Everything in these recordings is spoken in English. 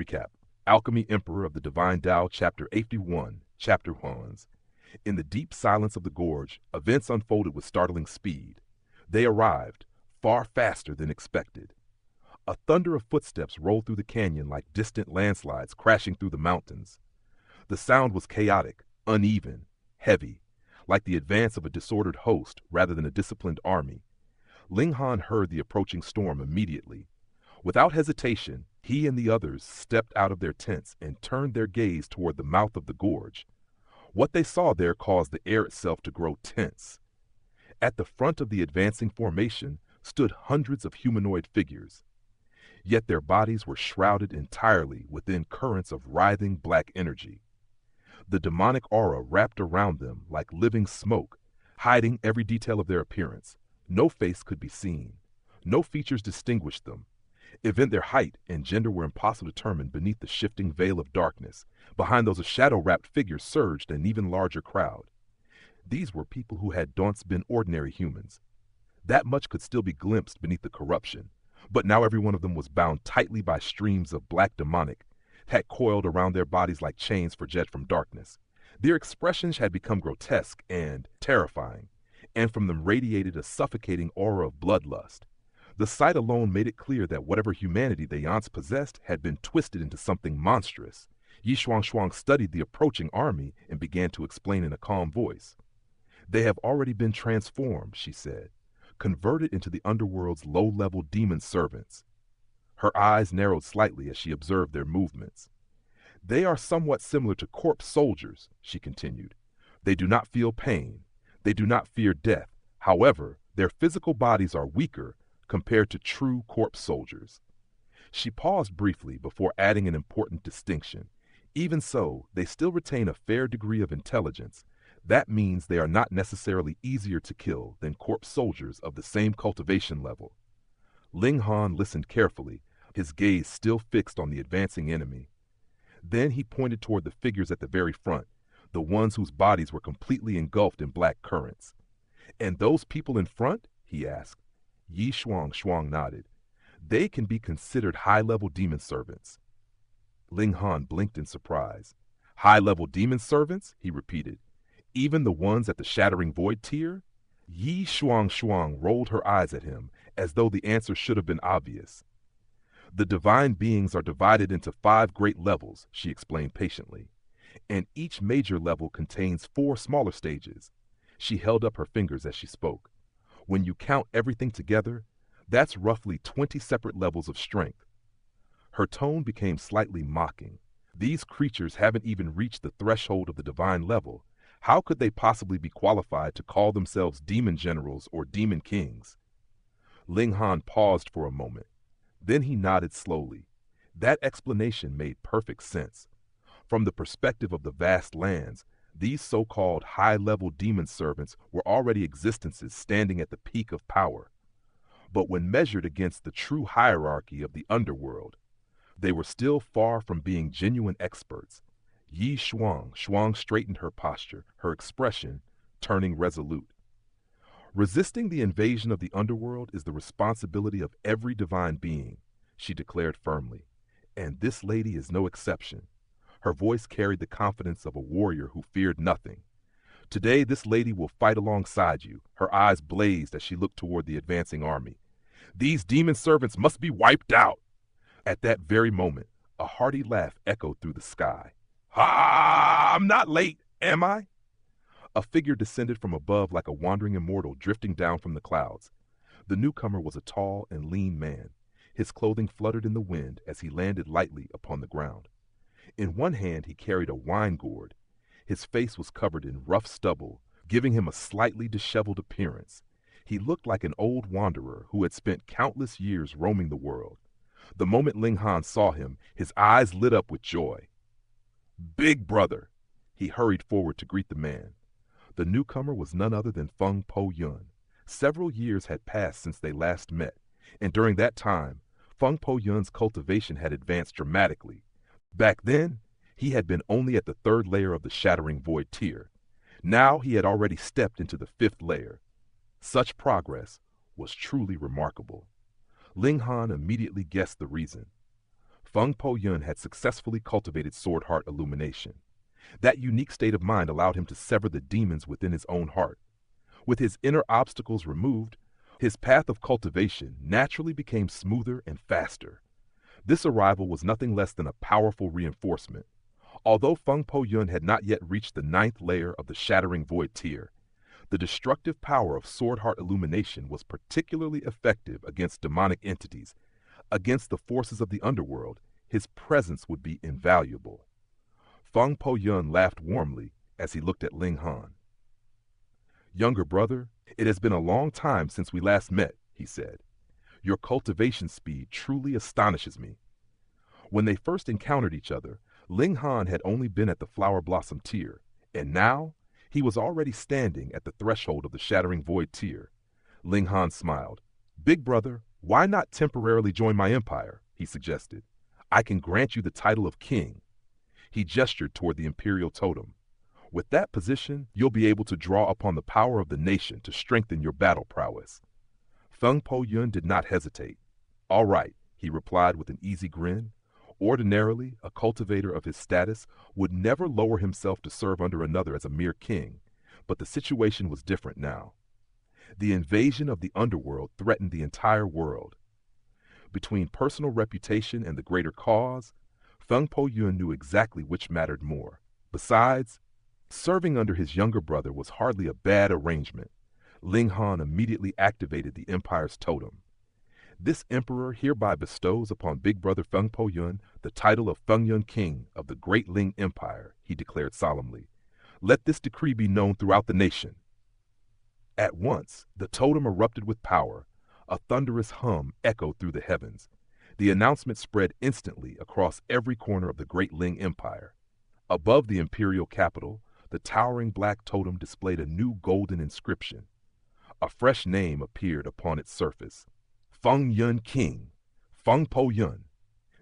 recap. Alchemy Emperor of the Divine Dao, Chapter 81, Chapter 1. In the deep silence of the gorge, events unfolded with startling speed. They arrived, far faster than expected. A thunder of footsteps rolled through the canyon like distant landslides crashing through the mountains. The sound was chaotic, uneven, heavy, like the advance of a disordered host rather than a disciplined army. Ling Han heard the approaching storm immediately. Without hesitation, he and the others stepped out of their tents and turned their gaze toward the mouth of the gorge. What they saw there caused the air itself to grow tense. At the front of the advancing formation stood hundreds of humanoid figures. Yet their bodies were shrouded entirely within currents of writhing black energy. The demonic aura wrapped around them like living smoke, hiding every detail of their appearance. No face could be seen. No features distinguished them. Even their height and gender were impossible to determine beneath the shifting veil of darkness. Behind those shadow-wrapped figures surged an even larger crowd. These were people who had once been ordinary humans. That much could still be glimpsed beneath the corruption, but now every one of them was bound tightly by streams of black demonic, had coiled around their bodies like chains forged from darkness. Their expressions had become grotesque and terrifying, and from them radiated a suffocating aura of bloodlust. The sight alone made it clear that whatever humanity they once possessed had been twisted into something monstrous. Yi Shuang studied the approaching army and began to explain in a calm voice. "They have already been transformed," she said, "converted into the underworld's low-level demon servants." Her eyes narrowed slightly as she observed their movements. "They are somewhat similar to corpse soldiers," she continued. "They do not feel pain. They do not fear death. However, their physical bodies are weaker compared to true corpse soldiers." She paused briefly before adding an important distinction. "Even so, they still retain a fair degree of intelligence. That means they are not necessarily easier to kill than corpse soldiers of the same cultivation level." Ling Han listened carefully, his gaze still fixed on the advancing enemy. Then he pointed toward the figures at the very front, the ones whose bodies were completely engulfed in black currents. "And those people in front?" he asked. Yi Shuang nodded. "They can be considered high-level demon servants." Ling Han blinked in surprise. "High-level demon servants?" he repeated. "Even the ones at the Shattering Void tier?" Yi Shuang rolled her eyes at him, as though the answer should have been obvious. "The divine beings are divided into 5 great levels," she explained patiently, "and each major level contains 4 smaller stages." She held up her fingers as she spoke. "When you count everything together, that's roughly 20 separate levels of strength." Her tone became slightly mocking. "These creatures haven't even reached the threshold of the divine level. How could they possibly be qualified to call themselves demon generals or demon kings?" Ling Han paused for a moment. Then he nodded slowly. That explanation made perfect sense. From the perspective of the vast lands, these so-called high-level demon servants were already existences standing at the peak of power. But when measured against the true hierarchy of the underworld, they were still far from being genuine experts. Yi Shuang straightened her posture, her expression turning resolute. "Resisting the invasion of the underworld is the responsibility of every divine being," she declared firmly. "And this lady is no exception." Her voice carried the confidence of a warrior who feared nothing. "Today this lady will fight alongside you." Her eyes blazed as she looked toward the advancing army. "These demon servants must be wiped out." At that very moment, a hearty laugh echoed through the sky. "Ha! I'm not late, am I?" A figure descended from above like a wandering immortal drifting down from the clouds. The newcomer was a tall and lean man. His clothing fluttered in the wind as he landed lightly upon the ground. In one hand he carried a wine gourd. His face was covered in rough stubble, giving him a slightly disheveled appearance. He looked like an old wanderer who had spent countless years roaming the world. The moment Ling Han saw him, his eyes lit up with joy. "Big brother!" He hurried forward to greet the man. The newcomer was none other than Feng Po Yun. Several years had passed since they last met, and during that time, Feng Po Yun's cultivation had advanced dramatically. Back then, he had been only at the 3rd layer of the Shattering Void tier. Now he had already stepped into the 5th layer. Such progress was truly remarkable. Ling Han immediately guessed the reason. Feng Po Yun had successfully cultivated sword heart illumination. That unique state of mind allowed him to sever the demons within his own heart. With his inner obstacles removed, his path of cultivation naturally became smoother and faster. This arrival was nothing less than a powerful reinforcement. Although Feng Po Yun had not yet reached the 9th layer of the Shattering Void tier, the destructive power of sword heart illumination was particularly effective against demonic entities. Against the forces of the underworld, his presence would be invaluable. Feng Po Yun laughed warmly as he looked at Ling Han. "Younger brother, it has been a long time since we last met," he said. "Your cultivation speed truly astonishes me." When they first encountered each other, Ling Han had only been at the Flower Blossom tier, and now he was already standing at the threshold of the Shattering Void tier. Ling Han smiled. "Big brother, why not temporarily join my empire?" he suggested. "I can grant you the title of king." He gestured toward the imperial totem. "With that position, you'll be able to draw upon the power of the nation to strengthen your battle prowess." Feng Po Yun did not hesitate. "All right," he replied with an easy grin. Ordinarily, a cultivator of his status would never lower himself to serve under another as a mere king, but the situation was different now. The invasion of the underworld threatened the entire world. Between personal reputation and the greater cause, Feng Po Yun knew exactly which mattered more. Besides, serving under his younger brother was hardly a bad arrangement. Ling Han immediately activated the empire's totem. "This emperor hereby bestows upon big brother Feng Po Yun the title of Feng Yun King of the Great Ling Empire," he declared solemnly. "Let this decree be known throughout the nation." At once, the totem erupted with power. A thunderous hum echoed through the heavens. The announcement spread instantly across every corner of the Great Ling Empire. Above the imperial capital, the towering black totem displayed a new golden inscription. A fresh name appeared upon its surface. Feng Yun King, Feng Po Yun.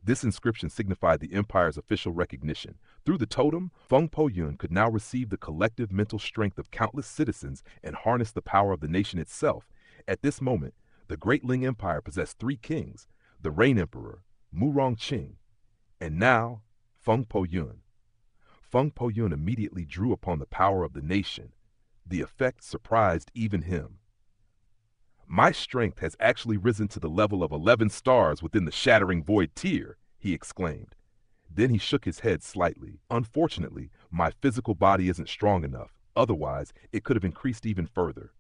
This inscription signified the empire's official recognition. Through the totem, Feng Po Yun could now receive the collective mental strength of countless citizens and harness the power of the nation itself. At this moment, the Great Ling Empire possessed 3 kings, the Rain Emperor, Mu Rongqing, and now Feng Po Yun. Feng Po Yun immediately drew upon the power of the nation. The effect surprised even him. "My strength has actually risen to the level of 11 stars within the Shattering Void tier," he exclaimed. Then he shook his head slightly. "Unfortunately, my physical body isn't strong enough. Otherwise, it could have increased even further."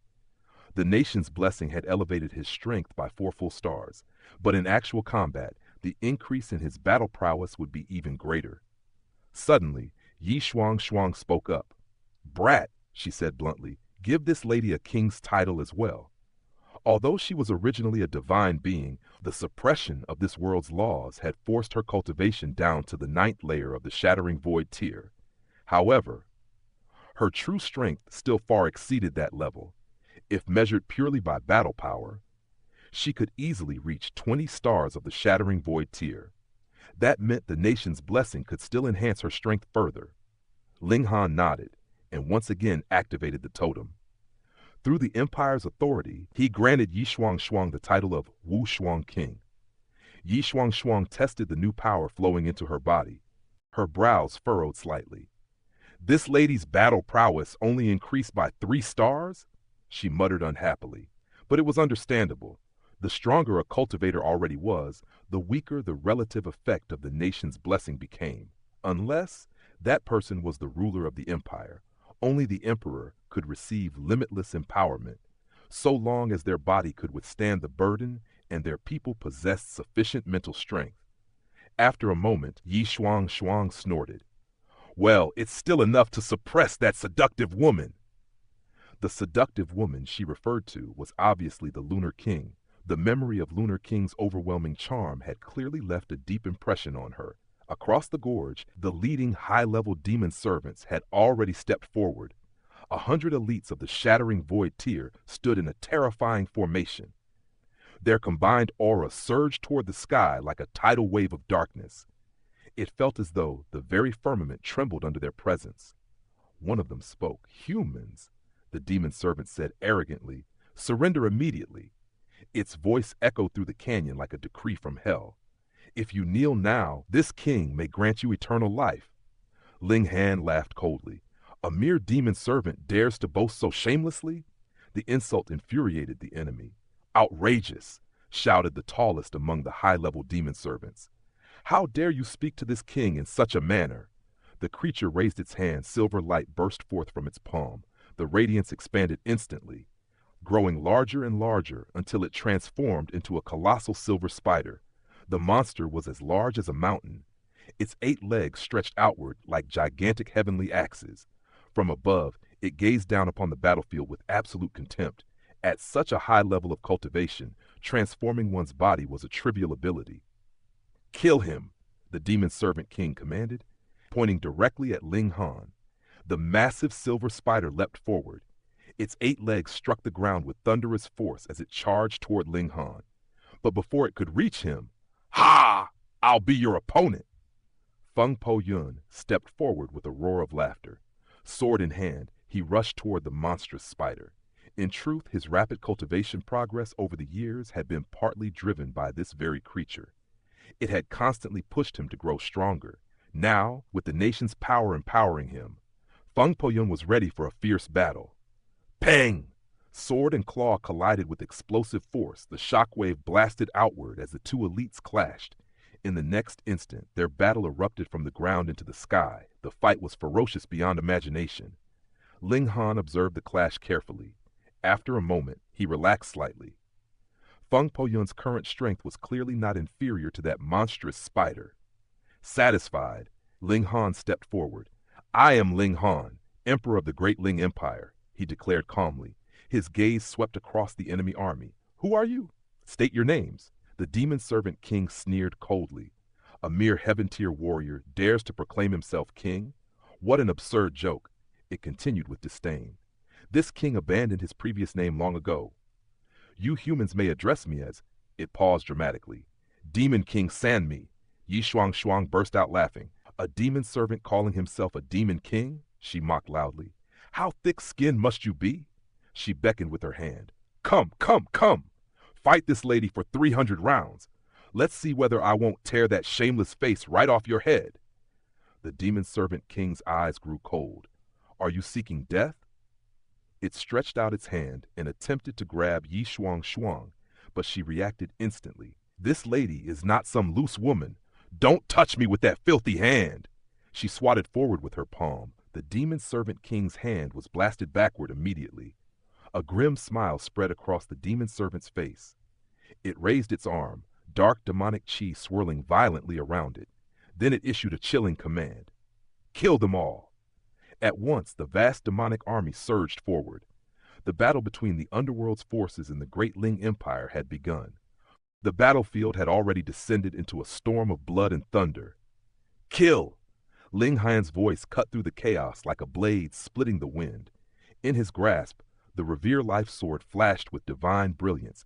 The nation's blessing had elevated his strength by 4 full stars, but in actual combat, the increase in his battle prowess would be even greater. Suddenly, Yi Shuang spoke up. "Brat," she said bluntly, "give this lady a king's title as well." Although she was originally a divine being, the suppression of this world's laws had forced her cultivation down to the 9th layer of the Shattering Void tier. However, her true strength still far exceeded that level. If measured purely by battle power, she could easily reach 20 stars of the Shattering Void tier. That meant the nation's blessing could still enhance her strength further. Ling Han nodded and once again activated the totem. Through the empire's authority, he granted Yi Shuang the title of Wu Shuang King. Yi Shuang tested the new power flowing into her body. Her brows furrowed slightly. "This lady's battle prowess only increased by 3 stars?" she muttered unhappily. But it was understandable. The stronger a cultivator already was, the weaker the relative effect of the nation's blessing became. Unless that person was the ruler of the empire. Only the emperor could receive limitless empowerment, so long as their body could withstand the burden and their people possessed sufficient mental strength. After a moment, Yi Shuang snorted. "Well, it's still enough to suppress that seductive woman." The seductive woman she referred to was obviously the Lunar King. The memory of Lunar King's overwhelming charm had clearly left a deep impression on her. Across the gorge, the leading high-level demon servants had already stepped forward. 100 elites of the Shattering Void tier stood in a terrifying formation. Their combined aura surged toward the sky like a tidal wave of darkness. It felt as though the very firmament trembled under their presence. One of them spoke. "Humans," the demon servant said arrogantly, "surrender immediately." Its voice echoed through the canyon like a decree from hell. If you kneel now, this king may grant you eternal life. Ling Han laughed coldly. A mere demon servant dares to boast so shamelessly? The insult infuriated the enemy. Outrageous, shouted the tallest among the high-level demon servants. How dare you speak to this king in such a manner? The creature raised its hand. Silver light burst forth from its palm. The radiance expanded instantly, growing larger and larger until it transformed into a colossal silver spider. The monster was as large as a mountain. Its 8 legs stretched outward like gigantic heavenly axes. From above, it gazed down upon the battlefield with absolute contempt. At such a high level of cultivation, transforming one's body was a trivial ability. Kill him, the demon servant king commanded, pointing directly at Ling Han. The massive silver spider leapt forward. Its 8 legs struck the ground with thunderous force as it charged toward Ling Han. But before it could reach him, "Ha! I'll be your opponent!" Feng Po Yun stepped forward with a roar of laughter. Sword in hand, he rushed toward the monstrous spider. In truth, his rapid cultivation progress over the years had been partly driven by this very creature. It had constantly pushed him to grow stronger. Now, with the nation's power empowering him, Feng Po Yun was ready for a fierce battle. Pang! Sword and claw collided with explosive force. The shockwave blasted outward as the two elites clashed. In the next instant, their battle erupted from the ground into the sky. The fight was ferocious beyond imagination. Ling Han observed the clash carefully. After a moment, he relaxed slightly. Feng Po Yun's current strength was clearly not inferior to that monstrous spider. Satisfied, Ling Han stepped forward. "I am Ling Han, Emperor of the Great Ling Empire," he declared calmly. His gaze swept across the enemy army. "Who are you? State your names." The demon servant king sneered coldly. A mere heaven-tier warrior dares to proclaim himself king? What an absurd joke. It continued with disdain. This king abandoned his previous name long ago. "You humans may address me as—" It paused dramatically. "Demon King Sanmi." Yi Shuang Shuang burst out laughing. "A demon servant calling himself a demon king?" she mocked loudly. "How thick-skinned must you be?" She beckoned with her hand. "Come, come, come! Fight this lady for 300 rounds. Let's see whether I won't tear that shameless face right off your head." The demon servant king's eyes grew cold. "Are you seeking death?" It stretched out its hand and attempted to grab Yi Shuang Shuang, but she reacted instantly. "This lady is not some loose woman. Don't touch me with that filthy hand!" She swatted forward with her palm. The demon servant king's hand was blasted backward immediately. A grim smile spread across the demon servant's face. It raised its arm, dark demonic chi swirling violently around it. Then it issued a chilling command. "Kill them all!" At once, the vast demonic army surged forward. The battle between the underworld's forces and the Great Ling Empire had begun. The battlefield had already descended into a storm of blood and thunder. "Kill!" Ling Han's voice cut through the chaos like a blade splitting the wind. In his grasp, the Revere Life Sword flashed with divine brilliance,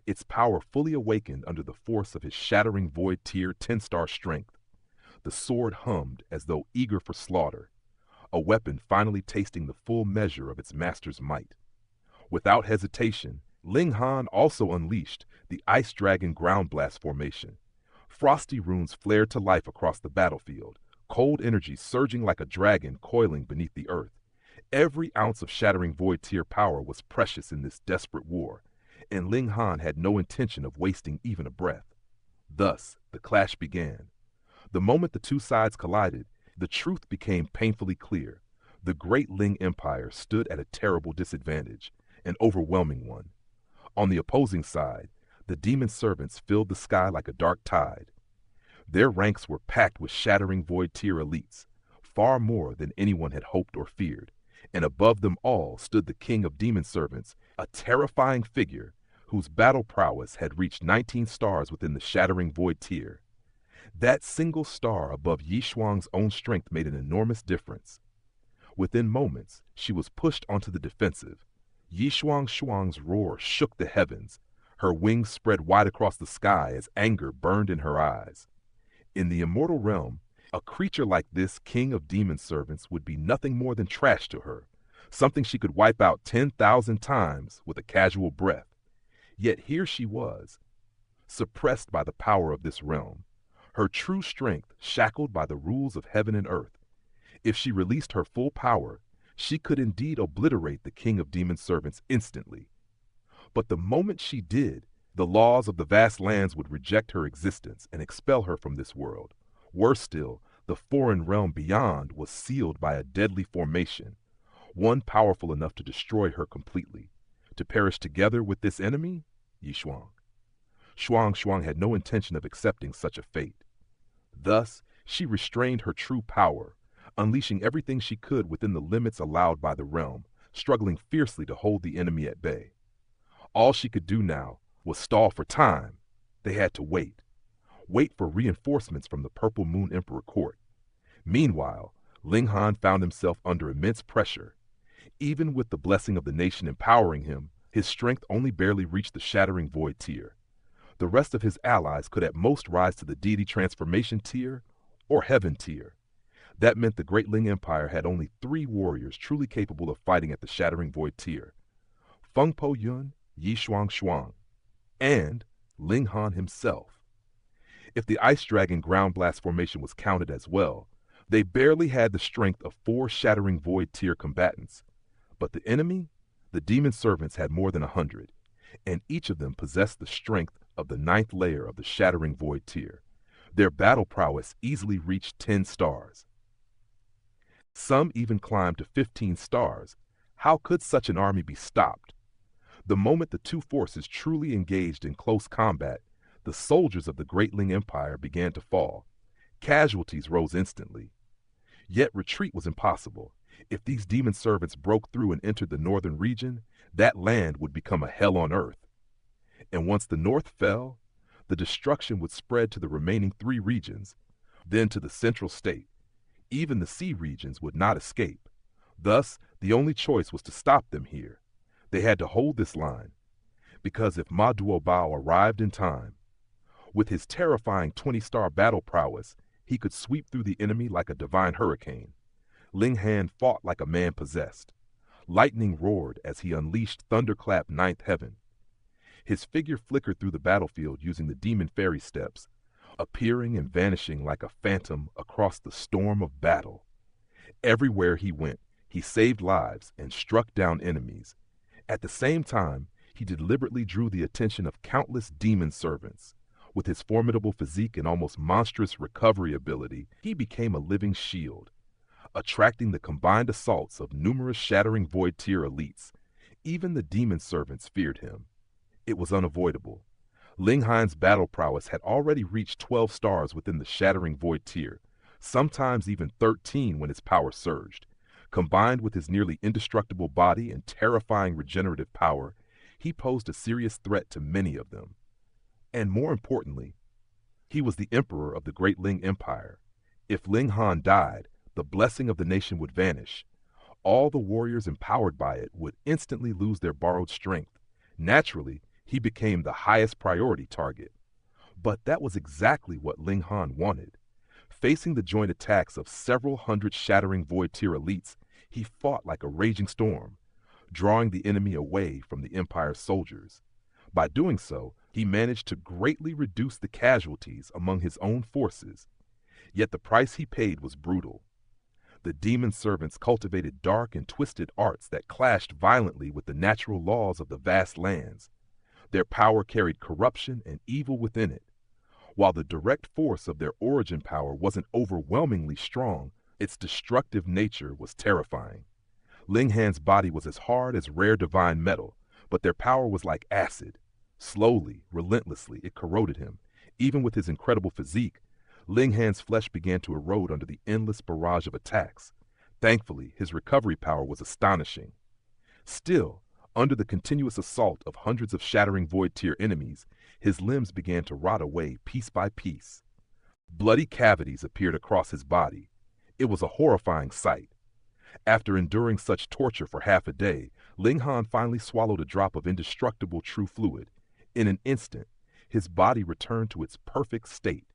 its power fully awakened under the force of his shattering Void Tier 10-star strength. The sword hummed as though eager for slaughter, a weapon finally tasting the full measure of its master's might. Without hesitation, Ling Han also unleashed the Ice Dragon Ground Blast formation. Frosty runes flared to life across the battlefield, cold energy surging like a dragon coiling beneath the earth. Every ounce of shattering Void Tier power was precious in this desperate war, and Ling Han had no intention of wasting even a breath. Thus, the clash began. The moment the two sides collided, the truth became painfully clear. The Great Ling Empire stood at a terrible disadvantage, an overwhelming one. On the opposing side, the demon servants filled the sky like a dark tide. Their ranks were packed with shattering Void Tier elites, far more than anyone had hoped or feared. And above them all stood the king of demon servants, a terrifying figure whose battle prowess had reached 19 stars within the shattering Void Tier. That single star above Yi Shuang's own strength made an enormous difference. Within moments, she was pushed onto the defensive. Yi Shuang's roar shook the heavens. Her wings spread wide across the sky as anger burned in her eyes. In the immortal realm, a creature like this king of demon servants would be nothing more than trash to her, something she could wipe out 10,000 times with a casual breath. Yet here she was, suppressed by the power of this realm. her true strength shackled by the rules of heaven and earth. If she released her full power, she could indeed obliterate the king of demon servants instantly. But the moment she did, the laws of the vast lands would reject her existence and expel her from this world. Worse still, the foreign realm beyond was sealed by a deadly formation, one powerful enough to destroy her completely. To perish together with this enemy? Yi Shuang. Shuang had no intention of accepting such a fate. Thus, she restrained her true power, unleashing everything she could within the limits allowed by the realm, struggling fiercely to hold the enemy at bay. All she could do now was stall for time. They had to wait. Wait for reinforcements from the Purple Moon Emperor court. Meanwhile, Ling Han found himself under immense pressure. Even with the blessing of the nation empowering him, his strength only barely reached the Shattering Void tier. The rest of his allies could at most rise to the Deity Transformation tier or Heaven tier. That meant the Great Ling Empire had only 3 warriors truly capable of fighting at the Shattering Void tier: Feng Po Yun, Yi Shuang, and Ling Han himself. If the Ice Dragon Ground Blast formation was counted as well, they barely had the strength of 4 Shattering Void tier combatants. But the enemy, the Demon Servants, had more than 100, and each of them possessed the strength of the 9th layer of the Shattering Void tier. Their battle prowess easily reached 10 stars. Some even climbed to 15 stars. How could such an army be stopped? The moment the two forces truly engaged in close combat, the soldiers of the Great Ling Empire began to fall. Casualties rose instantly. Yet retreat was impossible. If these demon servants broke through and entered the northern region, that land would become a hell on earth. And once the north fell, the destruction would spread to the remaining 3 regions, then to the central state. Even the sea regions would not escape. Thus, the only choice was to stop them here. They had to hold this line, because if Ma Duobao arrived in time, with his terrifying 20-star battle prowess, he could sweep through the enemy like a divine hurricane. Ling Han fought like a man possessed. Lightning roared as he unleashed Thunderclap 9th Heaven. His figure flickered through the battlefield using the demon fairy steps, appearing and vanishing like a phantom across the storm of battle. Everywhere he went, he saved lives and struck down enemies. At the same time, he deliberately drew the attention of countless demon servants. With his formidable physique and almost monstrous recovery ability, he became a living shield, attracting the combined assaults of numerous Shattering Void tier elites. Even the demon servants feared him. It was unavoidable. Ling Han's battle prowess had already reached 12 stars within the Shattering Void tier, sometimes even 13 when his power surged. Combined with his nearly indestructible body and terrifying regenerative power, he posed a serious threat to many of them. And more importantly, he was the emperor of the Great Ling Empire. If Ling Han died, the blessing of the nation would vanish. All the warriors empowered by it would instantly lose their borrowed strength. Naturally, he became the highest priority target. But that was exactly what Ling Han wanted. Facing the joint attacks of several hundred Shattering Void tier elites, he fought like a raging storm, drawing the enemy away from the Empire's soldiers. By doing so, he managed to greatly reduce the casualties among his own forces. Yet the price he paid was brutal. The demon servants cultivated dark and twisted arts that clashed violently with the natural laws of the vast lands. Their power carried corruption and evil within it. While the direct force of their origin power wasn't overwhelmingly strong, its destructive nature was terrifying. Ling Han's body was as hard as rare divine metal, but their power was like acid. Slowly, relentlessly, it corroded him. Even with his incredible physique, Ling Han's flesh began to erode under the endless barrage of attacks. Thankfully, his recovery power was astonishing. Still, under the continuous assault of hundreds of Shattering Void tier enemies, his limbs began to rot away piece by piece. Bloody cavities appeared across his body. It was a horrifying sight. After enduring such torture for half a day, Ling Han finally swallowed a drop of indestructible true fluid. In an instant, his body returned to its perfect state.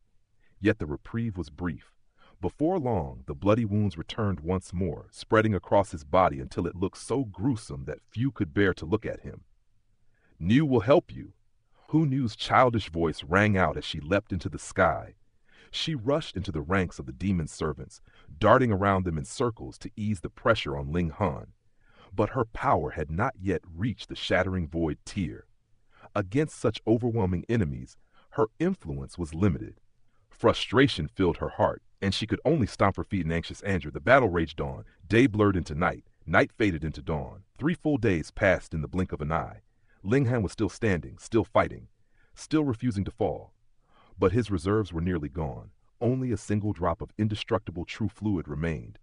Yet the reprieve was brief. Before long, the bloody wounds returned once more, spreading across his body until it looked so gruesome that few could bear to look at him. "Niu will help you." Hu Niu's childish voice rang out as she leapt into the sky. She rushed into the ranks of the demon servants, darting around them in circles to ease the pressure on Ling Han. But her power had not yet reached the shattering void tier. Against such overwhelming enemies, her influence was limited. Frustration filled her heart, and she could only stomp her feet in anxious anger. The battle raged on. Day blurred into night. Night faded into dawn. 3 full days passed in the blink of an eye. Ling Han was still standing, still fighting, still refusing to fall. But his reserves were nearly gone. Only a single drop of indestructible true fluid remained.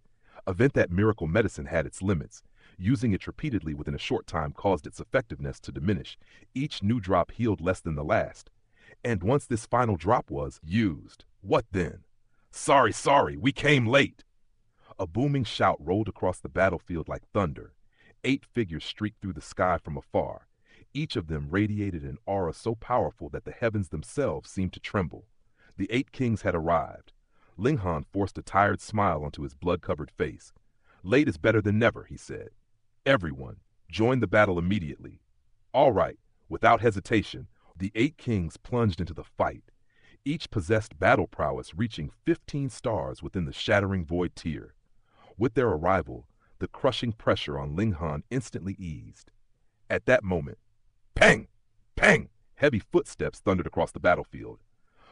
Event that miracle medicine had its limits. Using it repeatedly within a short time caused its effectiveness to diminish. Each new drop healed less than the last. And once this final drop was used, what then? Sorry, we came late. A booming shout rolled across the battlefield like thunder. 8 figures streaked through the sky from afar. Each of them radiated an aura so powerful that the heavens themselves seemed to tremble. The 8 kings had arrived. Ling Han forced a tired smile onto his blood-covered face. Late is better than never, he said. Everyone, join the battle immediately. All right, without hesitation, the 8 kings plunged into the fight. Each possessed battle prowess reaching 15 stars within the shattering void tier. With their arrival, the crushing pressure on Ling Han instantly eased. At that moment, pang! Pang! Heavy footsteps thundered across the battlefield.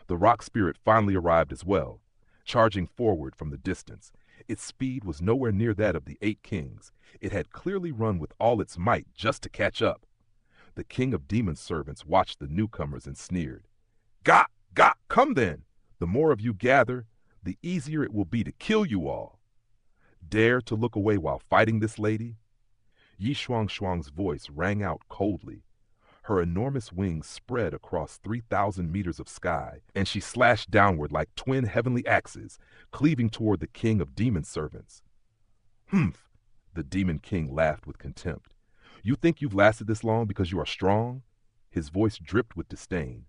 The rock spirit finally arrived as well, charging forward from the distance. Its speed was nowhere near that of the 8 kings. It had clearly run with all its might just to catch up. The king of demon servants watched the newcomers and sneered. Gah! Come then! The more of you gather, the easier it will be to kill you all. Dare to look away while fighting this lady? Yi Shuang's voice rang out coldly. Her enormous wings spread across 3,000 meters of sky, and she slashed downward like twin heavenly axes, cleaving toward the king of demon servants. Humph! The demon king laughed with contempt. You think you've lasted this long because you are strong? His voice dripped with disdain.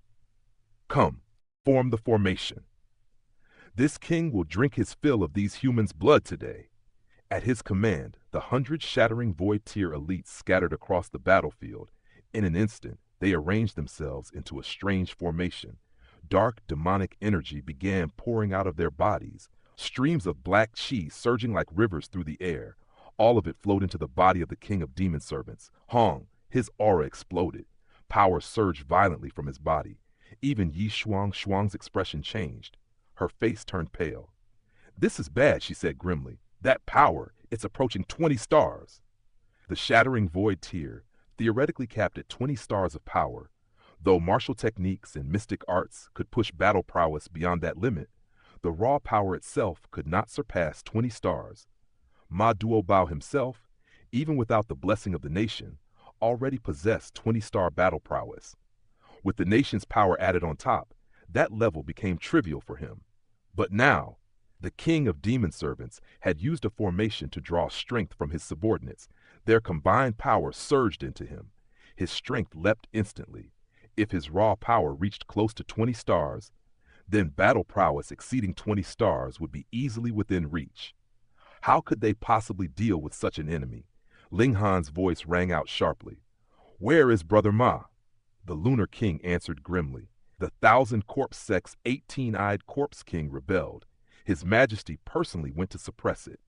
Come, form the formation. This king will drink his fill of these humans' blood today. At his command, the 100 shattering void tier elites scattered across the battlefield. In an instant, they arranged themselves into a strange formation. Dark, demonic energy began pouring out of their bodies, streams of black chi surging like rivers through the air. All of it flowed into the body of the king of demon servants. Hong, his aura exploded. Power surged violently from his body. Even Yi Shuang's expression changed. Her face turned pale. This is bad, she said grimly. That power, it's approaching 20 stars. The shattering void tier, theoretically capped at 20 stars of power. Though martial techniques and mystic arts could push battle prowess beyond that limit, the raw power itself could not surpass 20 stars. Ma Duobao himself, even without the blessing of the nation, already possessed 20-star battle prowess. With the nation's power added on top, that level became trivial for him. But now, the king of demon servants had used a formation to draw strength from his subordinates. Their combined power surged into him. His strength leapt instantly. If his raw power reached close to 20 stars, then battle prowess exceeding 20 stars would be easily within reach. How could they possibly deal with such an enemy? Ling Han's voice rang out sharply. Where is Brother Ma? The Lunar King answered grimly. The 1,000 Corpse Sect's 18-eyed Corpse King rebelled. His Majesty personally went to suppress it.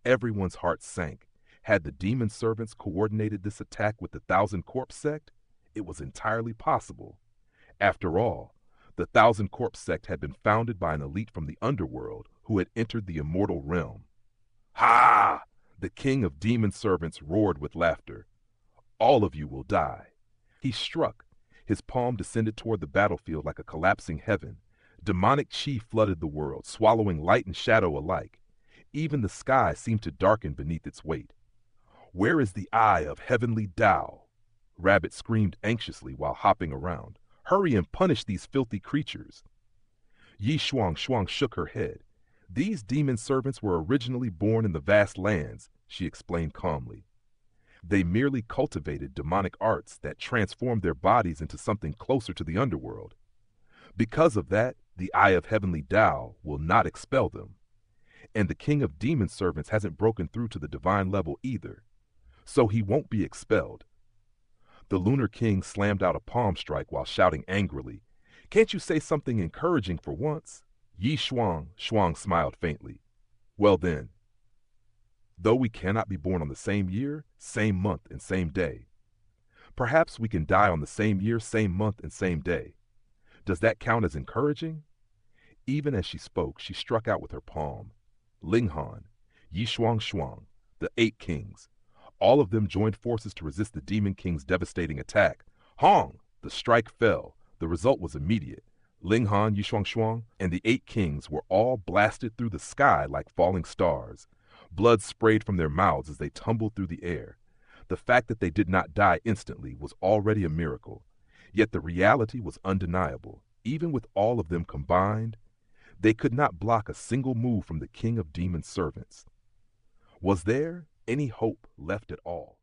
Everyone's heart sank. Had the demon servants coordinated this attack with the 1,000 Corpse Sect? It was entirely possible. After all, the 1,000 Corpse Sect had been founded by an elite from the underworld who had entered the immortal realm. Ha! The king of demon servants roared with laughter. All of you will die. He struck. His palm descended toward the battlefield like a collapsing heaven. Demonic chi flooded the world, swallowing light and shadow alike. Even the sky seemed to darken beneath its weight. Where is the eye of heavenly Dao? Rabbit screamed anxiously while hopping around. Hurry and punish these filthy creatures. Yi Shuang shook her head. These demon servants were originally born in the vast lands, she explained calmly. They merely cultivated demonic arts that transformed their bodies into something closer to the underworld. Because of that, the Eye of Heavenly Dao will not expel them. And the king of demon servants hasn't broken through to the divine level either, so he won't be expelled. The Lunar King slammed out a palm strike while shouting angrily, Can't you say something encouraging for once? Yi Shuang, Shuang smiled faintly. Well then, though we cannot be born on the same year, same month, and same day, perhaps we can die on the same year, same month, and same day. Does that count as encouraging? Even as she spoke, she struck out with her palm. Linghan, Yi Shuang Shuang, the 8 kings. All of them joined forces to resist the Demon King's devastating attack. Hong! The strike fell. The result was immediate. Linghan, Yi Shuang Shuang, and the 8 kings were all blasted through the sky like falling stars. Blood sprayed from their mouths as they tumbled through the air. The fact that they did not die instantly was already a miracle. Yet the reality was undeniable. Even with all of them combined, they could not block a single move from the king of demon servants. Was there any hope left at all?